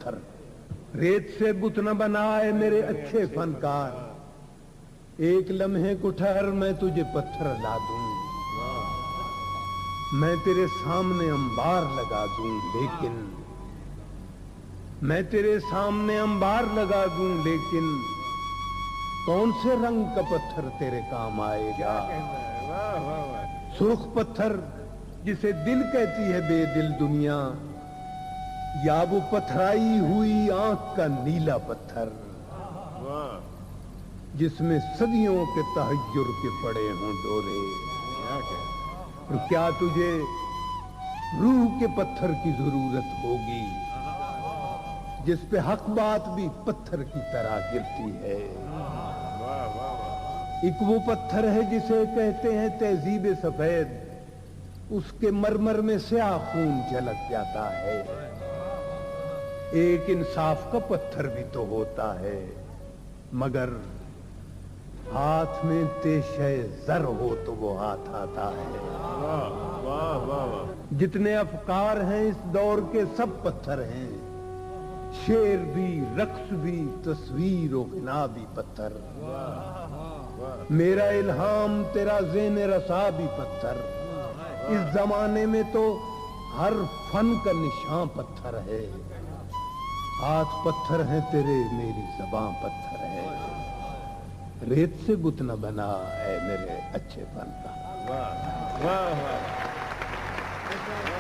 पत्थर। रेत से बुत न बनाए मेरे अच्छे फनकार, एक लम्हे को ठहर मैं तुझे पत्थर ला दूं, मैं तेरे सामने अंबार लगा दूं, लेकिन मैं तेरे सामने अंबार लगा दूं, लेकिन कौन से रंग का पत्थर तेरे काम आएगा? सुर्ख पत्थर जिसे दिल कहती है बेदिल दुनिया, या वो पथराई हुई आंख का नीला पत्थर जिसमें सदियों के तहज्जुर के पड़े हों डोरे। और क्या तुझे रूह के पत्थर की जरूरत होगी जिस पे हक बात भी पत्थर की तरह गिरती है? एक वो पत्थर है जिसे कहते हैं तहजीब सफेद, उसके मरमर में स्याह खून झलक जाता है। एक इंसाफ का पत्थर भी तो होता है, मगर हाथ में तेशे जर हो तो वो हाथ आता है। जितने अफकार हैं इस दौर के सब पत्थर हैं, शेर भी, रक्स भी, तस्वीर और गिना भी पत्थर। मेरा इल्हाम तेरा ज़ेन रसा भी पत्थर। इस जमाने में तो हर फन का निशान पत्थर है। हाथ पत्थर है तेरे, मेरी ज़बां पत्थर है। रेत से बुत न बना है मेरे अच्छे फनकार।